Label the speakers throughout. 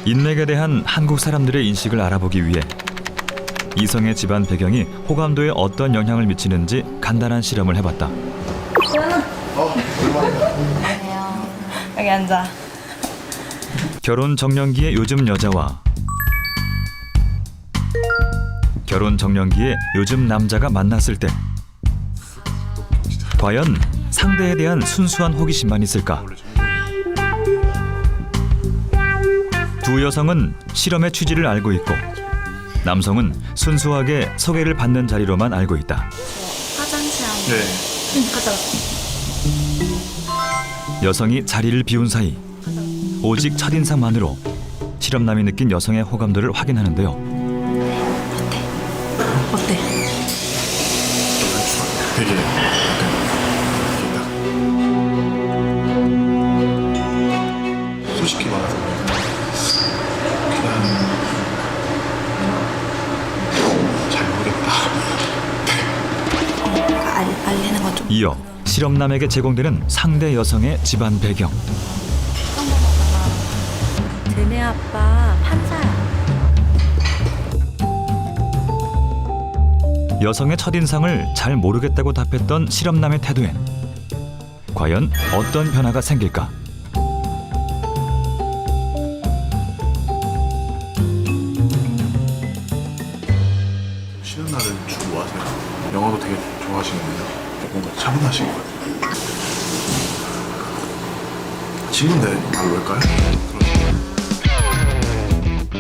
Speaker 1: 인맥에 대한 한국 사람들의 인식을 알아보기 위해 이성의 집안 배경이 호감도에 어떤 영향을 미치는지 간단한 실험을 해봤다.
Speaker 2: 여기 앉아.
Speaker 1: 결혼 정년기의 요즘 여자와 결혼 정년기의 요즘 남자가 만났을 때 과연 상대에 대한 순수한 호기심만 있을까? 두 여성은 실험의 취지를 알고 있고 남성은 순수하게 소개를 받는 자리로만 알고 있다.
Speaker 2: 화장실 안
Speaker 3: 네.
Speaker 2: 가자.
Speaker 1: 여성이 자리를 비운 사이 오직 첫인상만으로 실험남이 느낀 여성의 호감도를 확인하는데요.
Speaker 2: 어때?
Speaker 3: 되게 솔직히 말해서 그냥 잘 모르겠다.
Speaker 2: 알리는 거 좀.
Speaker 1: 이어 실험남에게 제공되는 상대 여성의 집안 배경.
Speaker 2: 쟤네 아빠 판사야.
Speaker 1: 여성의 첫인상을 잘 모르겠다고 답했던 실험남의 태도엔 과연 어떤 변화가 생길까?
Speaker 3: 쉬는 날은 주로 뭐 하세요? 영화도 되게 좋아하시는데요. 뭔가 차분하신 것 같아요. 친구인데 말 왜일까요?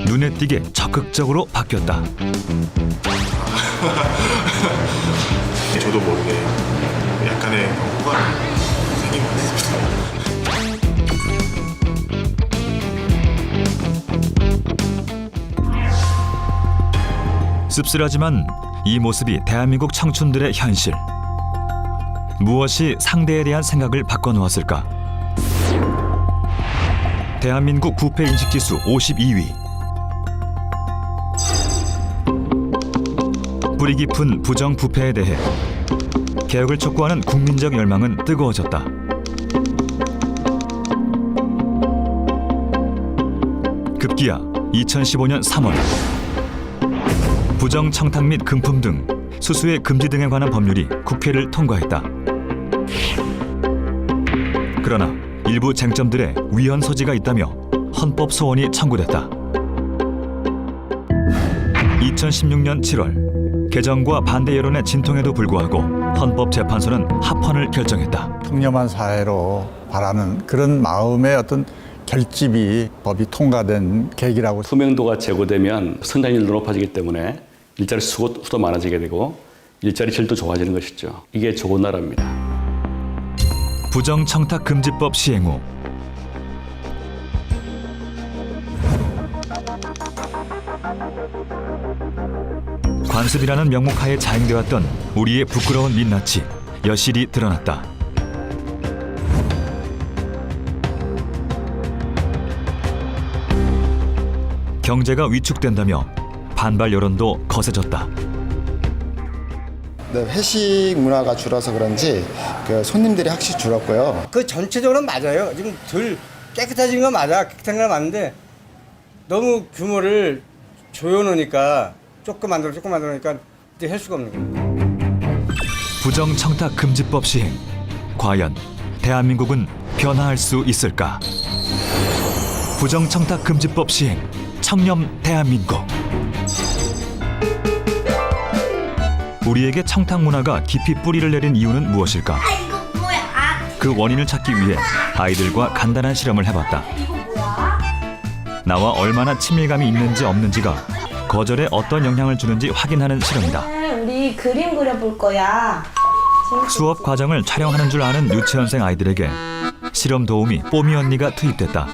Speaker 1: 눈에 띄게 적극적으로 바뀌었다.
Speaker 3: 저도 모르게 약간의 호감이 생긴 것 같습니다.
Speaker 1: 씁쓸하지만 이 모습이 대한민국 청춘들의 현실. 무엇이 상대에 대한 생각을 바꿔놓았을까? 대한민국 부패 인식지수 52위. 뿌리 깊은 부정 부패에 대해 개혁을 촉구하는 국민적 열망은 뜨거워졌다. 급기야 2015년 3월 부정 청탁 및 금품 등 수수의 금지 등에 관한 법률이 국회를 통과했다. 그러나 일부 쟁점들에 위헌 소지가 있다며 헌법 소원이 청구됐다. 2016년 7월 개정과 반대 여론의 진통에도 불구하고 헌법재판소는 합헌을 결정했다.
Speaker 4: 통념한 사회로 바라는 그런 마음의 어떤 결집이 법이 통과된 계기라고.
Speaker 5: 투명도가 제고되면 성장률도 높아지기 때문에 일자리 수도 많아지게 되고 일자리 질도 좋아지는 것이죠. 이게 좋은 나라입니다.
Speaker 1: 부정청탁금지법 시행 후 관습이라는 명목하에 자행되었던 우리의 부끄러운 민낯이 여실히 드러났다. 경제가 위축된다며 반발 여론도 거세졌다.
Speaker 6: 네, 회식 문화가 줄어서 그런지 그 손님들이 확실히 줄었고요.
Speaker 7: 그 전체적으로는 맞아요. 지금 덜 깨끗해진 건 맞아. 깨끗한 건 맞는데 너무 규모를 조여놓으니까 조금 만들어놓으니까 이제 할 수가 없는 거예요.
Speaker 1: 부정청탁금지법 시행. 과연 대한민국은 변화할 수 있을까? 부정청탁금지법 시행. 청렴 대한민국. 우리에게 청탁 문화가 깊이 뿌리를 내린 이유는 무엇일까? 그 원인을 찾기 위해 아이들과 간단한 실험을 해봤다. 나와 얼마나 친밀감이 있는지 없는지가 거절에 어떤 영향을 주는지 확인하는 실험이다.
Speaker 2: 우리 그림 그려볼 거야.
Speaker 1: 수업 과정을 촬영하는 줄 아는 유치원생 아이들에게 실험 도우미 뽀미 언니가 투입됐다.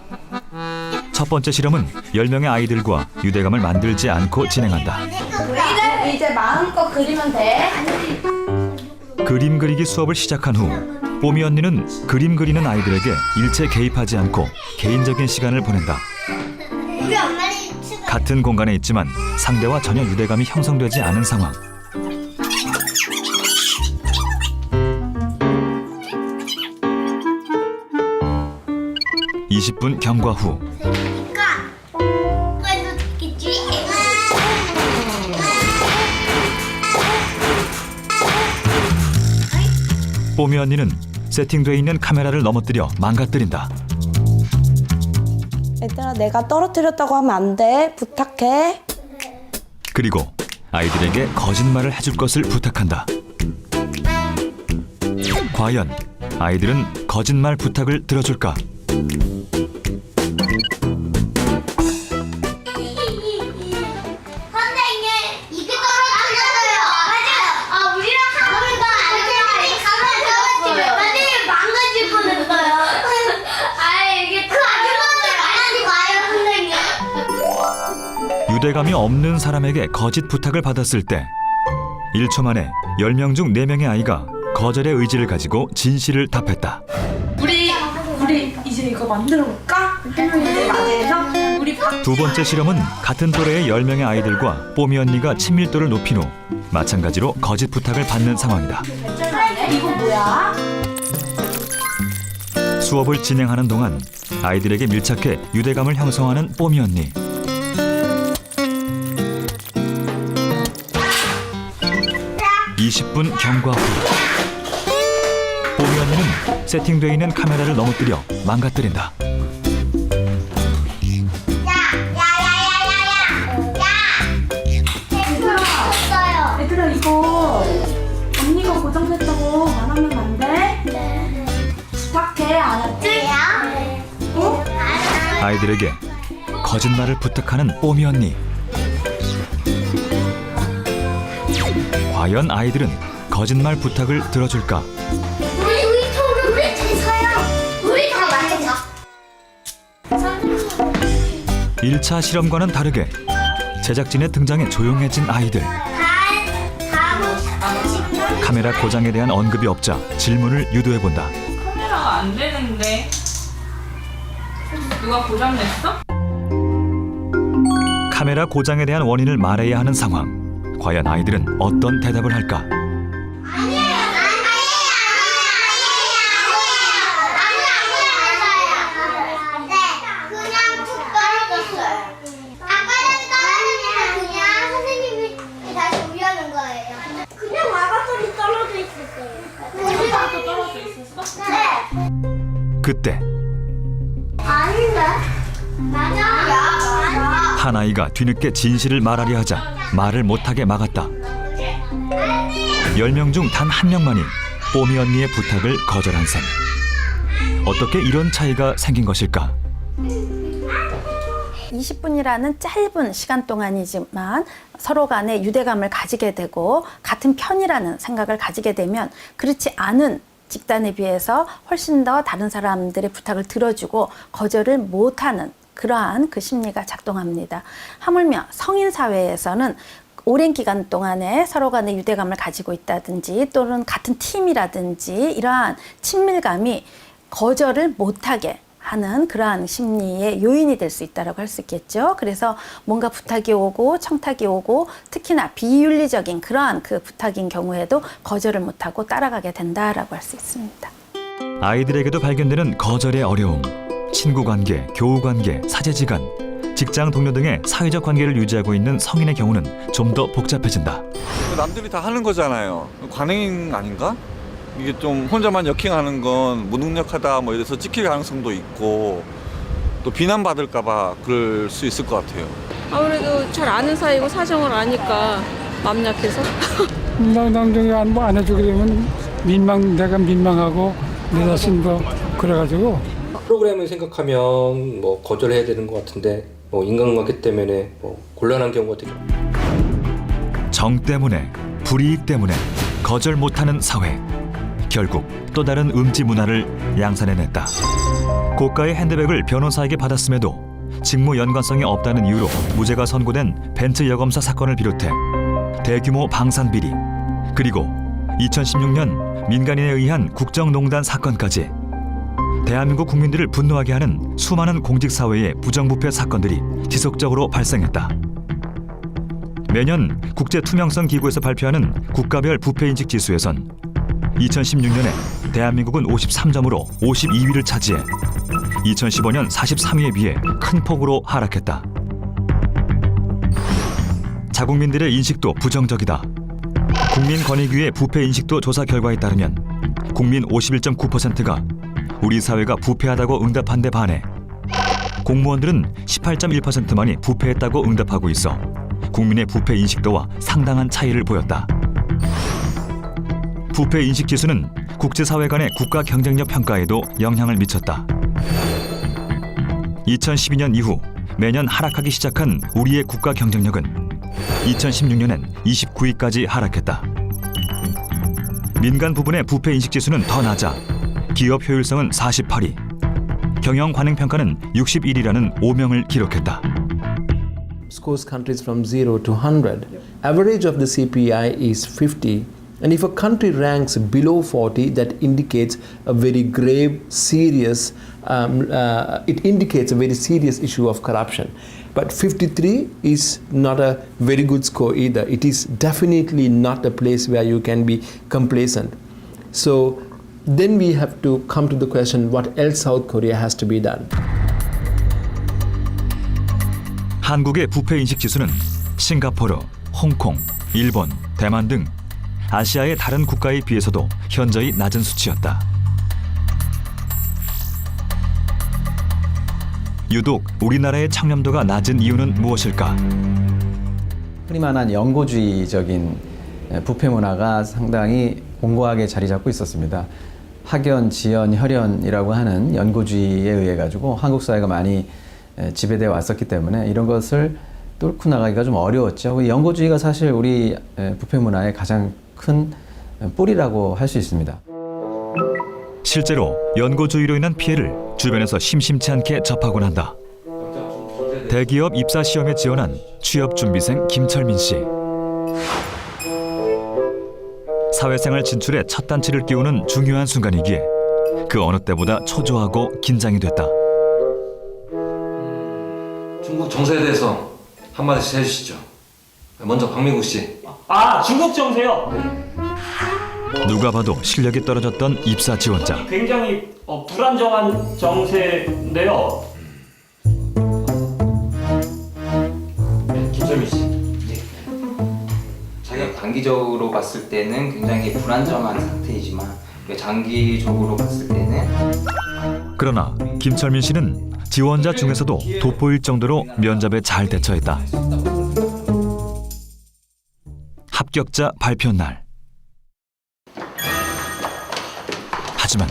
Speaker 1: 첫 번째 실험은 10명의 아이들과 유대감을 만들지 않고 진행한다.
Speaker 2: 이제 마음껏 그리면 돼.
Speaker 1: 그림 그리기 수업을 시작한 후 뽀미 언니는 그림 그리는 아이들에게 일체 개입하지 않고 개인적인 시간을 보낸다. 같은 공간에 있지만 상대와 전혀 유대감이 형성되지 않은 상황. 20분 경과 후
Speaker 8: 그래도 듣겠지?
Speaker 1: 뽀미 언니는 세팅돼 있는 카메라를 넘어뜨려 망가뜨린다.
Speaker 2: 얘들아, 내가 떨어뜨렸다고 하면 안 돼. 부탁해.
Speaker 1: 그리고 아이들에게 거짓말을 해줄 것을 부탁한다. 과연 아이들은 거짓말 부탁을 들어줄까?
Speaker 8: 선생님, 이게 떨어뜨렸어요. 맞아요. 우리랑 가면 가면 선생님 망가질 뻔했어요. 이게 그 아줌마들 말하지 마요, 선생님.
Speaker 1: 유대감이 없는 사람에게 거짓 부탁을 받았을 때 1초 만에 10명 중 4명의 아이가 거절의 의지를 가지고 진실을 답했다.
Speaker 2: 우리 이제 이거 만들어 볼까? 맞아요. 우리
Speaker 1: 두 번째 실험은 같은 또래의 10명의 아이들과 뽀미 언니가 친밀도를 높인 후 마찬가지로 거짓 부탁을 받는 상황이다.
Speaker 2: 이거 뭐야?
Speaker 1: 수업을 진행하는 동안 아이들에게 밀착해 유대감을 형성하는 뽀미 언니. (20분) 경과 후 뽀미 언니는 세팅되어 있는 카메라를 넘어뜨려 망가뜨린다.
Speaker 2: 얘들아, 이거 언니가 고정했다고 말하면 안 돼?
Speaker 8: 네.
Speaker 2: 부탁해, 알았지? 어?
Speaker 1: 아이들에게 거짓말을 부탁하는 뽀미 언니. 과연 아이들은 거짓말 부탁을 들어줄까?
Speaker 8: 우리 통으로 우리 제사야. 우리 다 맞겠어.
Speaker 1: 1차 실험과는 다르게 제작진의 등장에 조용해진 아이들. 카메라 고장에 대한 언급이 없자 질문을 유도해본다.
Speaker 9: 카메라가 안 되는데 누가 고장 냈어?
Speaker 1: 카메라 고장에 대한 원인을 말해야 하는 상황. 과연 아이들은 어떤 대답을 할까?
Speaker 8: 그냥 툭 떨어졌어요. 아까 전에 떨어졌는데 그냥 선생님이 다시 올려놓은 거예요. 그냥 마가tor이 떨어져 있었어요. 우리가 또 떨어져 있었어? 네.
Speaker 1: 그때
Speaker 8: 아닌데? 맞아.
Speaker 1: 한 아이가 뒤늦게 진실을 말하려 하자 말을 못하게 막았다. 10명 중 단 한 명만이 뽀미 언니의 부탁을 거절한 셈. 어떻게 이런 차이가 생긴 것일까?
Speaker 10: 20분이라는 짧은 시간 동안이지만 서로 간에 유대감을 가지게 되고 같은 편이라는 생각을 가지게 되면 그렇지 않은 집단에 비해서 훨씬 더 다른 사람들의 부탁을 들어주고 거절을 못하는 그러한 그 심리가 작동합니다. 하물며 성인 사회에서는 오랜 기간 동안에 서로 간의 유대감을 가지고 있다든지 또는 같은 팀이라든지 이러한 친밀감이 거절을 못하게 하는 그러한 심리의 요인이 될 수 있다고 할 수 있겠죠. 그래서 뭔가 부탁이 오고 청탁이 오고 특히나 비윤리적인 그러한 그 부탁인 경우에도 거절을 못하고 따라가게 된다라고 할 수 있습니다.
Speaker 1: 아이들에게도 발견되는 거절의 어려움. 친구 관계, 교우 관계, 사제지간, 직장 동료 등의 사회적 관계를 유지하고 있는 성인의 경우는 좀 더 복잡해진다.
Speaker 11: 남들이 다 하는 거잖아요. 관행 아닌가? 이게 좀 혼자만 역행하는 건 무능력하다 뭐 이래서 찍힐 가능성도 있고 또 비난받을까 봐 그럴 수 있을 것 같아요.
Speaker 12: 아무래도 잘 아는 사이고 사정을 아니까 맘 약해서
Speaker 13: 남들이 안 해주게 되면 내가 민망하고 내 자신도 그래가지고
Speaker 14: 프로그램을 생각하면 뭐 거절해야 되는 것 같은데 뭐 인간관계 때문에 뭐 곤란한 경우가 되게
Speaker 1: 정 때문에, 불이익 때문에 거절 못하는 사회. 결국 또 다른 음지 문화를 양산해냈다. 고가의 핸드백을 변호사에게 받았음에도 직무 연관성이 없다는 이유로 무죄가 선고된 벤츠 여검사 사건을 비롯해 대규모 방산 비리, 그리고 2016년 민간인에 의한 국정농단 사건까지 대한민국 국민들을 분노하게 하는 수많은 공직사회의 부정부패 사건들이 지속적으로 발생했다. 매년 국제투명성기구에서 발표하는 국가별 부패인식 지수에선 2016년에 대한민국은 53점으로 52위를 차지해 2015년 43위에 비해 큰 폭으로 하락했다. 자국민들의 인식도 부정적이다. 국민권익위의 부패 인식도 조사 결과에 따르면 국민 51.9%가 우리 사회가 부패하다고 응답한 데 반해 공무원들은 18.1%만이 부패했다고 응답하고 있어 국민의 부패 인식도와 상당한 차이를 보였다. 부패 인식 지수는 국제사회 간의 국가 경쟁력 평가에도 영향을 미쳤다. 2012년 이후 매년 하락하기 시작한 우리의 국가 경쟁력은 2016년엔 29위까지 하락했다. 민간 부분의 부패 인식 지수는 더 낮아 기업 효율성은 48위, 경영 관행 평가는 61위라는 오명을 기록했다.
Speaker 15: Scores countries from 0 to 100. Average of the CPI is 50. And if a country ranks below 40, that indicates a very grave, serious, it indicates a very serious issue of corruption. But 53 is not a very good score either. It is definitely not a place where you can be complacent. So then we have to come to the question, what else South Korea has to be done?
Speaker 1: 한국의 부패 인식 지수는 싱가포르, 홍콩, 일본, 대만 등 아시아의 다른 국가에 비해서도 현저히 낮은 수치였다. 유독 우리나라의 청렴도가 낮은 이유는 무엇일까?
Speaker 16: 흔히 말하는 연고주의적인 부패 문화가 상당히 공고하게 자리 잡고 있었습니다. 학연, 지연, 혈연이라고 하는 연고주의에 의해 가지고 한국 사회가 많이 지배되어 왔었기 때문에 이런 것을 뚫고 나가기가 좀 어려웠죠. 연고주의가 사실 우리 부패 문화의 가장 큰 뿌리라고 할 수 있습니다.
Speaker 1: 실제로 연고주의로 인한 피해를 주변에서 심심치 않게 접하곤 한다. 대기업 입사 시험에 지원한 취업준비생 김철민 씨. 사회생활 진출에 첫 단추를 끼우는 중요한 순간이기에 그 어느 때보다 초조하고 긴장이 됐다.
Speaker 14: 중국 정세에 대해서 한마디씩 해주시죠. 먼저 박민국 씨.
Speaker 17: 중국 정세요?
Speaker 1: 누가 봐도 실력이 떨어졌던 입사 지원자.
Speaker 17: 굉장히 불안정한 정세인데요.
Speaker 14: 김철민 씨.
Speaker 18: 자기가 단기적으로 봤을 때는 굉장히 불안정한 상태이지만 장기적으로 봤을 때는
Speaker 1: 그러나 김철민 씨는 지원자 중에서도 돋보일 정도로 면접에 잘 대처했다. 합격자 발표 날. 하지만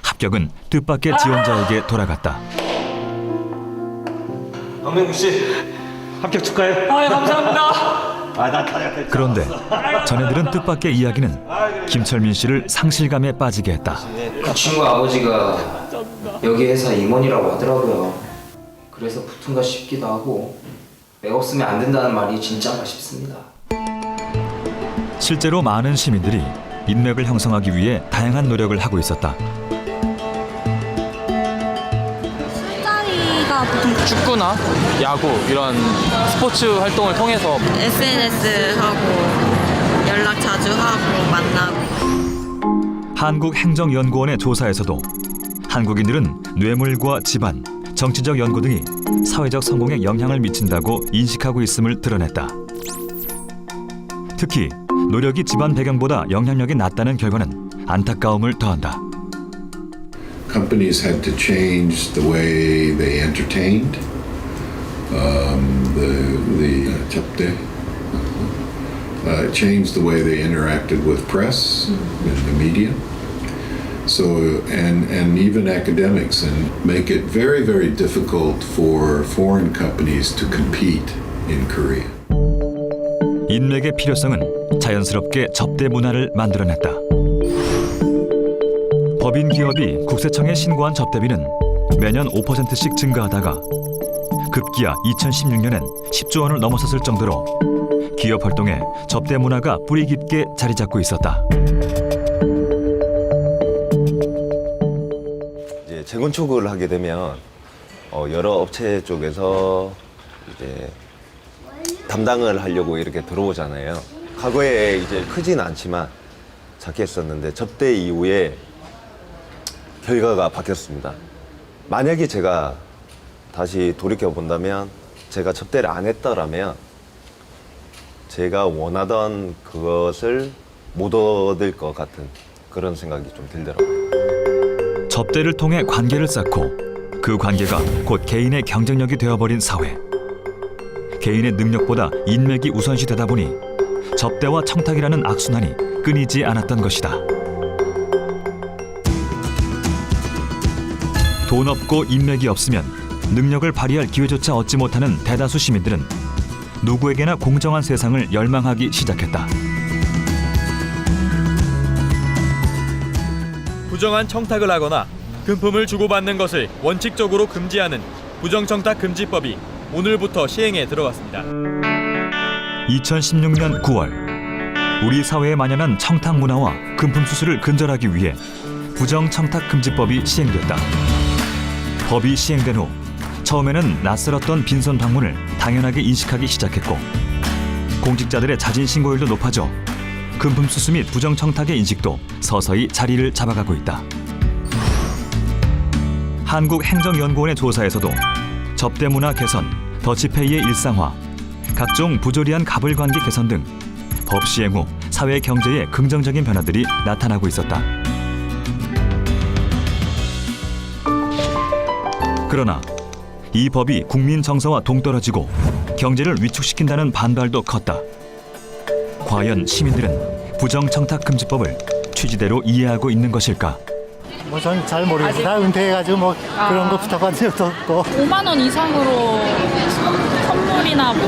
Speaker 1: 합격은 뜻밖의 지원자에게 돌아갔다.
Speaker 14: 박민국 씨, 합격 축하해.
Speaker 17: 감사합니다.
Speaker 1: 그런데 전해들은 뜻밖의 이야기는 김철민 씨를 상실감에 빠지게 했다.
Speaker 18: 그 친구 아버지가 여기 회사 임원이라고 하더라고요. 그래서 붙은가 싶기도 하고 애 없으면 안 된다는 말이 진짜인가 싶습니다.
Speaker 1: 실제로 많은 시민들이 인맥을 형성하기 위해 다양한 노력을 하고 있었다.
Speaker 19: 술자리가 보통
Speaker 20: 축구나 야구 이런 스포츠 활동을 통해서
Speaker 19: SNS 하고 연락 자주 하고 만나고.
Speaker 1: 한국행정연구원의 조사에서도 한국인들은 뇌물과 집안, 정치적 연고 등이 사회적 성공에 영향을 미친다고 인식하고 있음을 드러냈다. 특히 노력이 집안 배경보다 영향력이 낮다는 결과는 안타까움을 더한다.
Speaker 21: Companies had to change the way they entertained, the 접대, change the way they interacted with press and the media. So and even academics, and make it very, very difficult for foreign companies to compete in Korea.
Speaker 1: 인맥의 필요성은 자연스럽게 접대 문화를 만들어냈다. 법인 기업이 국세청에 신고한 접대비는 매년 5%씩 증가하다가 급기야 2016년엔 10조 원을 넘어섰을 정도로 기업 활동에 접대 문화가 뿌리 깊게 자리 잡고 있었다.
Speaker 22: 이제 재건축을 하게 되면 여러 업체 쪽에서 이제 담당을 하려고 이렇게 들어오잖아요. 과거에 이제 크진 않지만 작게 했었는데 접대 이후에 결과가 바뀌었습니다. 만약에 제가 다시 돌이켜 본다면 제가 접대를 안 했더라면 제가 원하던 그것을 못 얻을 것 같은 그런 생각이 좀 들더라고요.
Speaker 1: 접대를 통해 관계를 쌓고 그 관계가 곧 개인의 경쟁력이 되어버린 사회. 개인의 능력보다 인맥이 우선시되다 보니 접대와 청탁이라는 악순환이 끊이지 않았던 것이다. 돈 없고 인맥이 없으면 능력을 발휘할 기회조차 얻지 못하는 대다수 시민들은 누구에게나 공정한 세상을 열망하기 시작했다.
Speaker 3: 부정한 청탁을 하거나 금품을 주고받는 것을 원칙적으로 금지하는 부정청탁금지법이 오늘부터 시행에 들어갔습니다.
Speaker 1: 2016년 9월 우리 사회에 만연한 청탁 문화와 금품 수수를 근절하기 위해 부정청탁금지법이 시행됐다. 법이 시행된 후 처음에는 낯설었던 빈손 방문을 당연하게 인식하기 시작했고 공직자들의 자진 신고율도 높아져 금품 수수 및 부정청탁의 인식도 서서히 자리를 잡아가고 있다. 한국행정연구원의 조사에서도 접대 문화 개선, 더치페이의 일상화, 각종 부조리한 갑을관계 개선 등 법 시행 후 사회 경제에 긍정적인 변화들이 나타나고 있었다. 그러나 이 법이 국민 정서와 동떨어지고 경제를 위축시킨다는 반발도 컸다. 과연 시민들은 부정청탁금지법을 취지대로 이해하고 있는 것일까?
Speaker 4: 뭐 전 잘 모르겠어요. 다 은퇴해가지고 뭐 그런 거 부탁한 적도 없고.
Speaker 9: 5만 원 이상으로 선물이나 뭐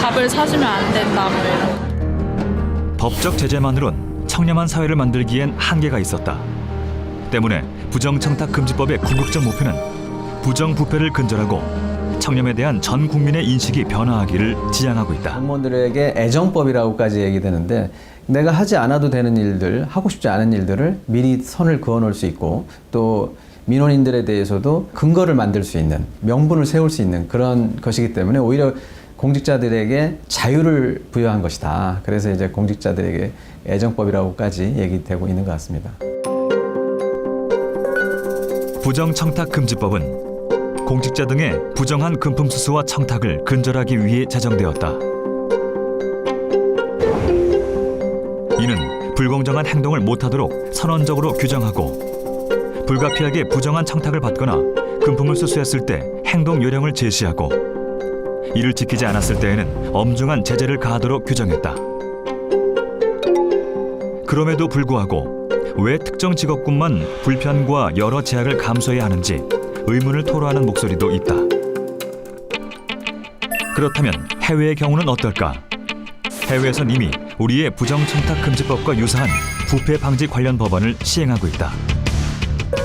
Speaker 9: 밥을 사주면 안 된다 뭐 이런.
Speaker 1: 법적 제재만으론 청렴한 사회를 만들기엔 한계가 있었다. 때문에 부정청탁금지법의 궁극적 목표는 부정부패를 근절하고 청렴에 대한 전 국민의 인식이 변화하기를 지향하고 있다.
Speaker 16: 공무원들에게 애정법이라고까지 얘기되는데 내가 하지 않아도 되는 일들, 하고 싶지 않은 일들을 미리 선을 그어놓을 수 있고 또 민원인들에 대해서도 근거를 만들 수 있는, 명분을 세울 수 있는 그런 것이기 때문에 오히려 공직자들에게 자유를 부여한 것이다. 그래서 이제 공직자들에게 애정법이라고까지 얘기되고 있는 것 같습니다.
Speaker 1: 부정청탁금지법은 공직자 등의 부정한 금품 수수와 청탁을 근절하기 위해 제정되었다. 이는 불공정한 행동을 못하도록 선언적으로 규정하고 불가피하게 부정한 청탁을 받거나 금품을 수수했을 때 행동 요령을 제시하고 이를 지키지 않았을 때에는 엄중한 제재를 가하도록 규정했다. 그럼에도 불구하고 왜 특정 직업군만 불편과 여러 제약을 감수해야 하는지 의문을 토로하는 목소리도 있다. 그렇다면 해외의 경우는 어떨까? 해외에선 이미 우리의 부정청탁금지법과 유사한 부패 방지 관련 법안을 시행하고 있다.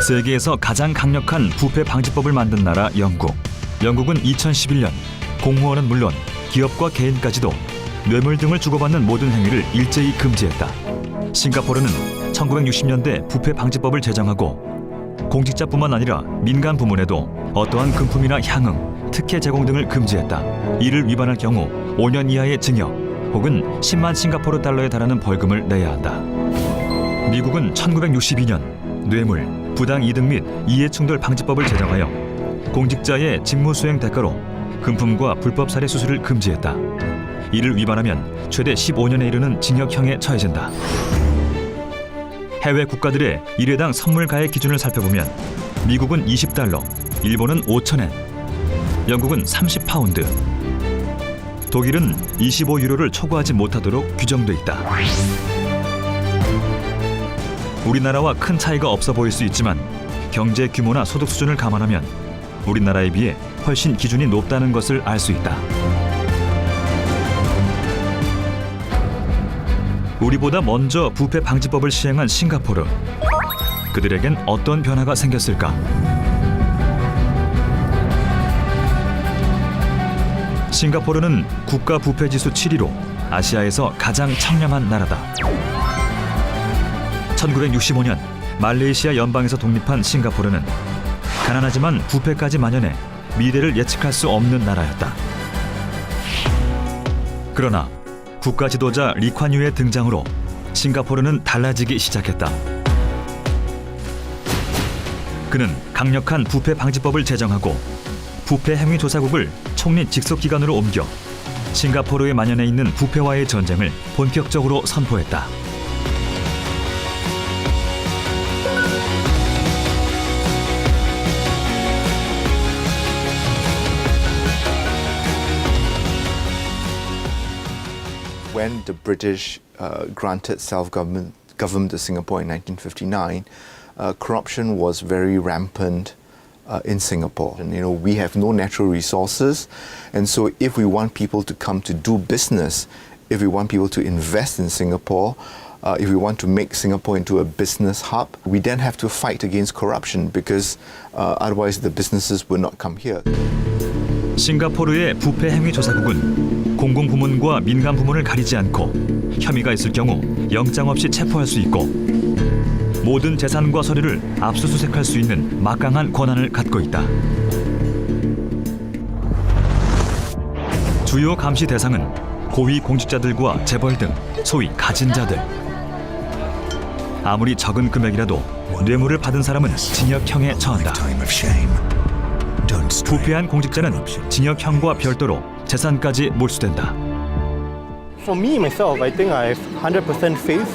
Speaker 1: 세계에서 가장 강력한 부패 방지법을 만든 나라 영국. 영국은 2011년 공무원은 물론 기업과 개인까지도 뇌물 등을 주고받는 모든 행위를 일제히 금지했다. 싱가포르는 1960년대 부패 방지법을 제정하고 공직자뿐만 아니라 민간 부문에도 어떠한 금품이나 향응, 특혜 제공 등을 금지했다. 이를 위반할 경우 5년 이하의 징역 혹은 10만 싱가포르 달러에 달하는 벌금을 내야 한다. 미국은 1962년 뇌물, 부당 이득 및 이해충돌 방지법을 제정하여 공직자의 직무수행 대가로 금품과 불법 살해 수수를 금지했다. 이를 위반하면 최대 15년에 이르는 징역형에 처해진다. 해외 국가들의 일회당 선물 가액 기준을 살펴보면 미국은 20달러, 일본은 5,000엔, 영국은 30파운드, 독일은 25유로를 초과하지 못하도록 규정돼 있다. 우리나라와 큰 차이가 없어 보일 수 있지만 경제 규모나 소득 수준을 감안하면 우리나라에 비해 훨씬 기준이 높다는 것을 알 수 있다. 우리보다 먼저 부패 방지법을 시행한 싱가포르. 그들에겐 어떤 변화가 생겼을까? 싱가포르는 국가 부패 지수 7위로 아시아에서 가장 청렴한 나라다. 1965년 말레이시아 연방에서 독립한 싱가포르는 가난하지만 부패까지 만연해 미래를 예측할 수 없는 나라였다. 그러나 국가 지도자 리콴유의 등장으로 싱가포르는 달라지기 시작했다. 그는 강력한 부패 방지법을 제정하고 부패 행위 조사국을 총리 직속 기관으로 옮겨 싱가포르에 만연해 있는 부패와의 전쟁을 본격적으로 선포했다.
Speaker 5: When the British granted self-government to Singapore in 1959, corruption was very rampant in Singapore. And we have no natural resources, and so if we want people to come to do business, if we want people to invest in Singapore, if we want to make Singapore into a business hub, we then have to fight against corruption because otherwise the businesses will not come here.
Speaker 1: 싱가포르의 부패 행위 조사국은 공공부문과 민간 부문을 가리지 않고 혐의가 있을 경우 영장 없이 체포할 수 있고 모든 재산과 서류를 압수수색할 수 있는 막강한 권한을 갖고 있다. 주요 감시 대상은 고위 공직자들과 재벌 등 소위 가진 자들. 아무리 적은 금액이라도 뇌물을 받은 사람은 징역형에 처한다. 부패한 공직자는 징역형과 별도로 재산까지 몰수된다.
Speaker 4: For me, myself, I think I have 100% faith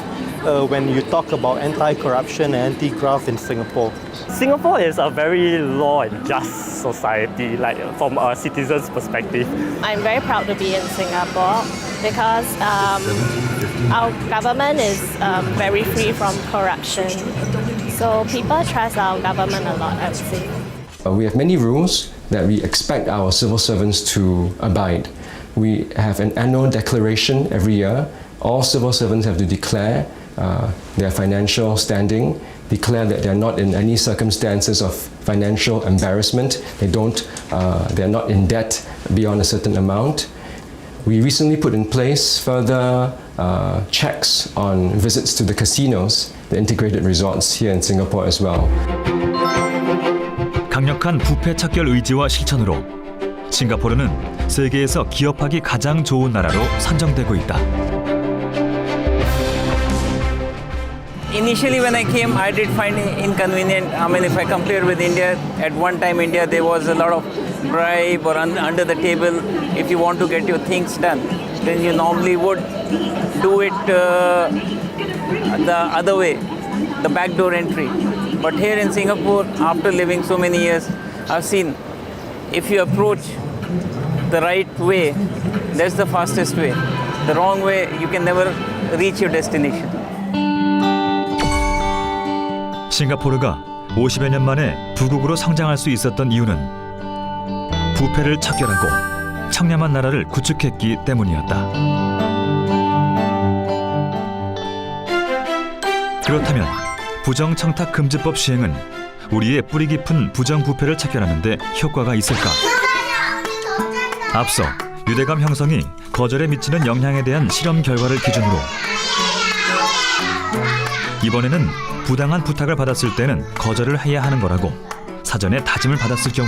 Speaker 4: when you talk about anti-corruption and anti-graft in Singapore.
Speaker 17: Singapore is a very law and just society, like from a citizen's perspective.
Speaker 6: I'm very proud to be in Singapore because our government is very free from corruption. So people trust our government a lot, I would say.
Speaker 14: We have many rules that we expect our civil servants to abide. We have an annual declaration every year. All civil servants have to declare their financial standing, declare that they're not in any circumstances of financial embarrassment. They're not in debt beyond a certain amount. We recently put in place further checks on visits to the casinos, the integrated resorts here in Singapore as well.
Speaker 1: 강력한 부패 척결 의지와 실천으로 싱가포르는 세계에서 기업하기 가장 좋은 나라로 선정되고 있다.
Speaker 23: Initially when I came, I did find it inconvenient. I mean, if I compare with India, at one time India there was a lot of bribe or under the table. If you want to get your things done, then you normally would do it the other way, the backdoor entry. But here in Singapore, after living so many years, I've seen if you approach the right way, that's the fastest way. The wrong way, you can never reach your destination.
Speaker 1: 싱가포르가 50여 년 만에 부국으로 성장할 수 있었던 이유는 부패를 척결하고 청렴한 나라를 구축했기 때문이었다. 그렇다면 부정청탁금지법 시행은 우리의 뿌리 깊은 부정부패를 척결하는 데 효과가 있을까? 앞서 유대감 형성이 거절에 미치는 영향에 대한 실험 결과를 기준으로 이번에는 부당한 부탁을 받았을 때는 거절을 해야 하는 거라고 사전에 다짐을 받았을 경우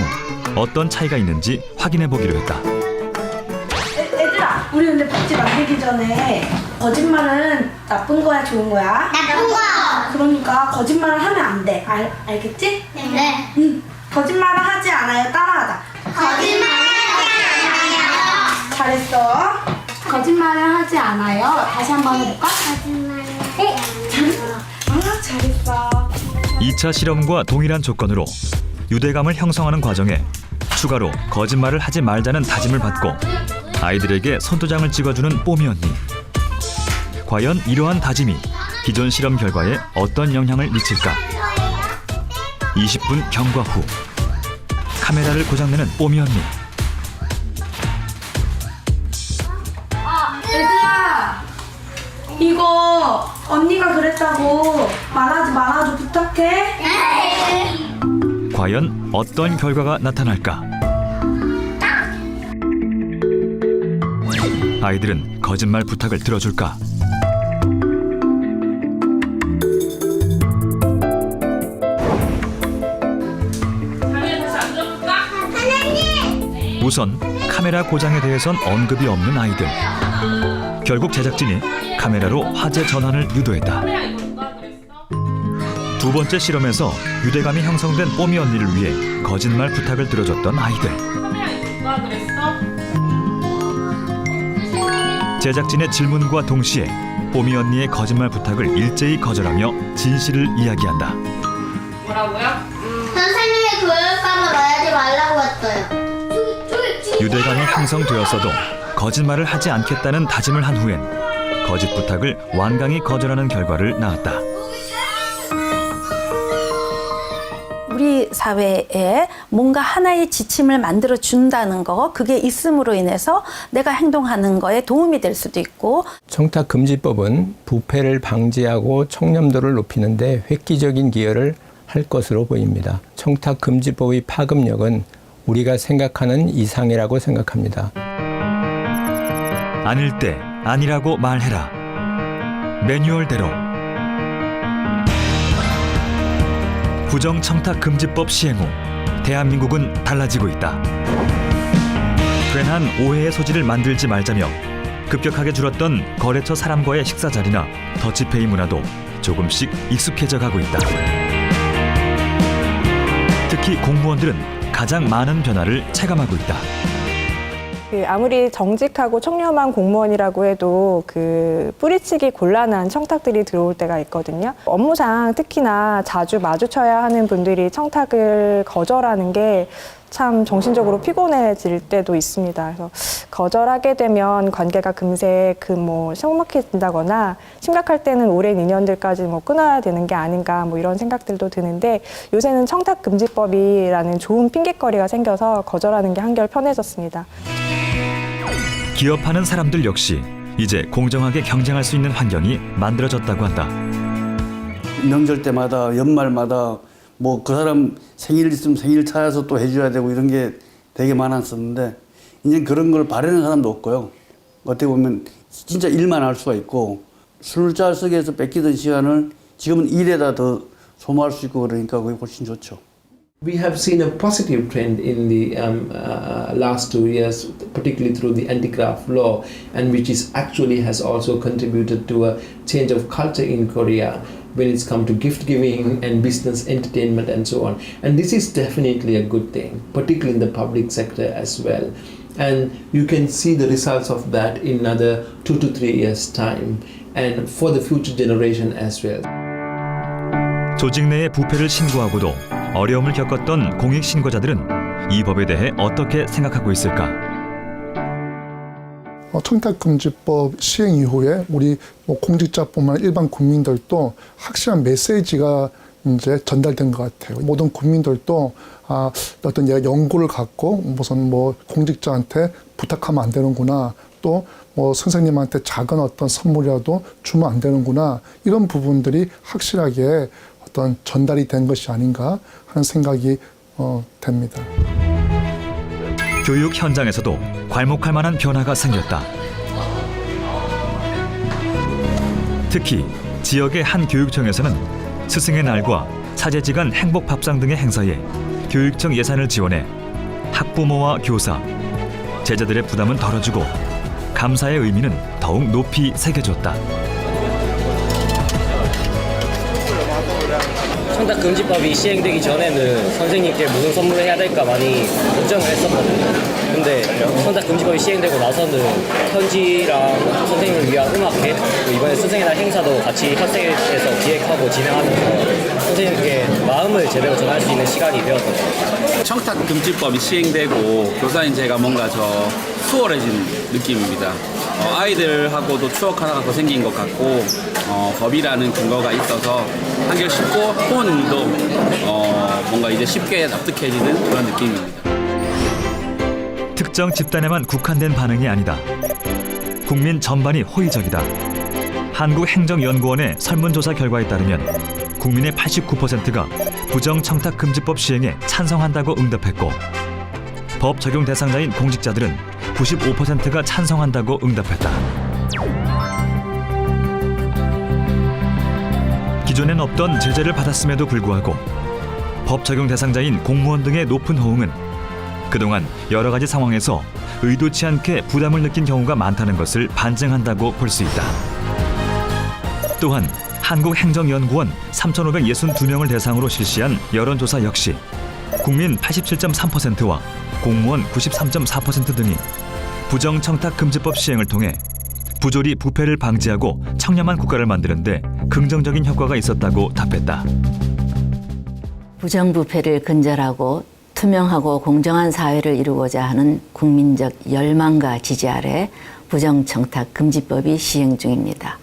Speaker 1: 어떤 차이가 있는지 확인해 보기로 했다.
Speaker 2: 얘들아, 우리 근데 밥집 만들기 전에 거짓말은 나쁜 거야, 좋은 거야?
Speaker 8: 나쁜 거.
Speaker 2: 그러니까 거짓말을 하면 안 돼. 알겠지?
Speaker 8: 네.
Speaker 2: 응. 거짓말을 하지 않아요. 따라하자.
Speaker 8: 거짓말을 하지 않아요.
Speaker 2: 잘했어. 거짓말을 하지 않아요. 다시 한번 해볼까?
Speaker 8: 거짓말을 하지 않아요.
Speaker 2: 잘했어.
Speaker 1: 2차 실험과 동일한 조건으로 유대감을 형성하는 과정에 추가로 거짓말을 하지 말자는 다짐을 받고 아이들에게 손도장을 찍어주는 뽀미 언니. 과연 이러한 다짐이 기존 실험 결과에 어떤 영향을 미칠까? 20분 경과 후 카메라를 고장내는 뽀미 언니.
Speaker 2: 얘들아, 이거 언니가 그랬다고 말하지 말아줘. 부탁해.
Speaker 1: 과연 어떤 결과가 나타날까? 아이들은 거짓말 부탁을 들어줄까? 우선 카메라 고장에 대해선 언급이 없는 아이들. 결국 제작진이 카메라로 화재 전환을 유도했다. 두 번째 실험에서 유대감이 형성된 뽀미 언니를 위해 거짓말 부탁을 들어줬던 아이들.
Speaker 9: 누가 그랬어?
Speaker 1: 제작진의 질문과 동시에 뽀미 언니의 거짓말 부탁을 일제히 거절하며 진실을 이야기한다.
Speaker 9: 뭐라고요?
Speaker 8: 선생님이 교육감을 말하지 말라고 했어요.
Speaker 1: 유대감이 형성되었어도 거짓말을 하지 않겠다는 다짐을 한 후엔 거짓 부탁을 완강히 거절하는 결과를 낳았다.
Speaker 2: 우리 사회에 뭔가 하나의 지침을 만들어 준다는 거, 그게 있음으로 인해서 내가 행동하는 거에 도움이 될 수도 있고.
Speaker 7: 청탁금지법은 부패를 방지하고 청렴도를 높이는 데 획기적인 기여를 할 것으로 보입니다. 청탁금지법의 파급력은 우리가 생각하는 이상이라고 생각합니다.
Speaker 1: 아닐 때 아니라고 말해라. 매뉴얼대로. 부정청탁금지법 시행 후 대한민국은 달라지고 있다. 괜한 오해의 소지를 만들지 말자며 급격하게 줄었던 거래처 사람과의 식사 자리나 더치페이 문화도 조금씩 익숙해져 가고 있다. 특히 공무원들은 가장 많은 변화를 체감하고 있다.
Speaker 10: 아무리 정직하고 청렴한 공무원이라고 해도 뿌리치기 곤란한 청탁들이 들어올 때가 있거든요. 업무상 특히나 자주 마주쳐야 하는 분들이 청탁을 거절하는 게 참 정신적으로 피곤해질 때도 있습니다. 그래서 거절하게 되면 관계가 금세 성막해진다거나 심각할 때는 오랜 인연들까지 끊어야 되는 게 아닌가 이런 생각들도 드는데, 요새는 청탁금지법이라는 좋은 핑계거리가 생겨서 거절하는 게 한결 편해졌습니다.
Speaker 1: 기업하는 사람들 역시 이제 공정하게 경쟁할 수 있는 환경이 만들어졌다고 한다.
Speaker 11: 명절 때마다 연말마다 그 사람 생일 있으면 생일 찾아서 또 해줘야 되고 이런 게 되게 많았었는데, 이제 그런 걸 바라는 사람도 없고요. 어떻게 보면 진짜 일만 할 수가 있고, 술자 속에서 뺏기던 시간을 지금은 일에다 더 소모할 수 있고, 그러니까 그게 훨씬 좋죠.
Speaker 15: We have seen a positive trend in the last 2 years, particularly through the anti-graft law, and which is actually has also contributed to a change of culture in Korea when it's come to gift giving and business entertainment and so on. And this is definitely a good thing, particularly in the public sector as well. And you can see the results of that in another 2 to 3 years' time, and for the future generation as well.
Speaker 1: 조직 내의 부패를 신고하고도 어려움을 겪었던 공익 신고자들은 이 법에 대해 어떻게 생각하고 있을까?
Speaker 24: 청탁금지법 시행 이후에 우리 공직자뿐만 아니라 일반 국민들도 확실한 메시지가 이제 전달된 것 같아요. 모든 국민들도 어떤 연구를 갖고 무슨 공직자한테 부탁하면 안 되는구나, 또 선생님한테 작은 어떤 선물이라도 주면 안 되는구나, 이런 부분들이 확실하게 어떤 전달이 된 것이 아닌가 하는 생각이 됩니다.
Speaker 1: 교육 현장에서도 괄목할 만한 변화가 생겼다. 특히 지역의 한 교육청에서는 스승의 날과 사제지간 행복밥상 등의 행사에 교육청 예산을 지원해 학부모와 교사, 제자들의 부담은 덜어주고 감사의 의미는 더욱 높이 새겨줬다.
Speaker 25: 청탁금지법이 시행되기 전에는 선생님께 무슨 선물을 해야 될까 많이 걱정을 했었거든요. 근데 청탁금지법이 시행되고 나서는 현지랑 선생님을 위한 음악회, 이번에 스승의 날 행사도 같이 협력해서 기획하고 진행하면서 선생님께 마음을 제대로 전할 수 있는 시간이 되었던 것 같아요.
Speaker 26: 청탁금지법이 시행되고 교사인 제가 뭔가 수월해진 느낌입니다. 아이들하고도 추억 하나가 더 생긴 것 같고, 법이라는 근거가 있어서 한결 쉽고 부모님도 뭔가 이제 쉽게 납득해지는 그런 느낌입니다.
Speaker 1: 특정 집단에만 국한된 반응이 아니다. 국민 전반이 호의적이다. 한국행정연구원의 설문조사 결과에 따르면 국민의 89%가 부정청탁금지법 시행에 찬성한다고 응답했고, 법 적용 대상자인 공직자들은 95%가 찬성한다고 응답했다. 기존엔 없던 제재를 받았음에도 불구하고 법 적용 대상자인 공무원 등의 높은 호응은 그동안 여러 가지 상황에서 의도치 않게 부담을 느낀 경우가 많다는 것을 반증한다고 볼 수 있다. 또한 한국행정연구원 3,562명을 대상으로 실시한 여론조사 역시 국민 87.3%와 공무원 93.4% 등이 부정청탁금지법 시행을 통해 부조리 부패를 방지하고 청렴한 국가를 만드는 데 긍정적인 효과가 있었다고 답했다.
Speaker 12: 부정부패를 근절하고 투명하고 공정한 사회를 이루고자 하는 국민적 열망과 지지 아래 부정청탁금지법이 시행 중입니다.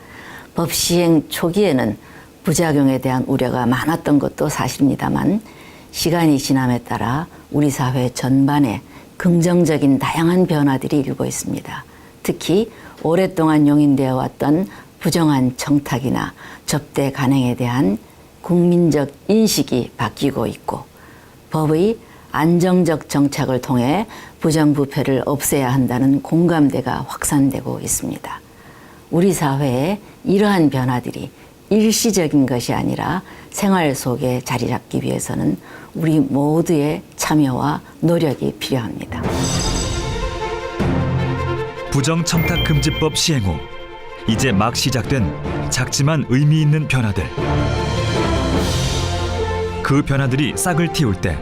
Speaker 12: 법 시행 초기에는 부작용에 대한 우려가 많았던 것도 사실입니다만 시간이 지남에 따라 우리 사회 전반에 긍정적인 다양한 변화들이 일고 있습니다. 특히 오랫동안 용인되어 왔던 부정한 청탁이나 접대 간행에 대한 국민적 인식이 바뀌고 있고 법의 안정적 정착을 통해 부정부패를 없애야 한다는 공감대가 확산되고 있습니다. 우리 사회에 이러한 변화들이 일시적인 것이 아니라 생활 속에 자리 잡기 위해서는 우리 모두의 참여와 노력이 필요합니다.
Speaker 1: 부정청탁금지법 시행 후 이제 막 시작된 작지만 의미 있는 변화들. 그 변화들이 싹을 틔울 때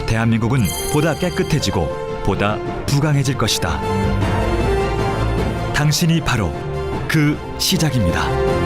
Speaker 1: 대한민국은 보다 깨끗해지고 보다 부강해질 것이다. 당신이 바로 그 시작입니다.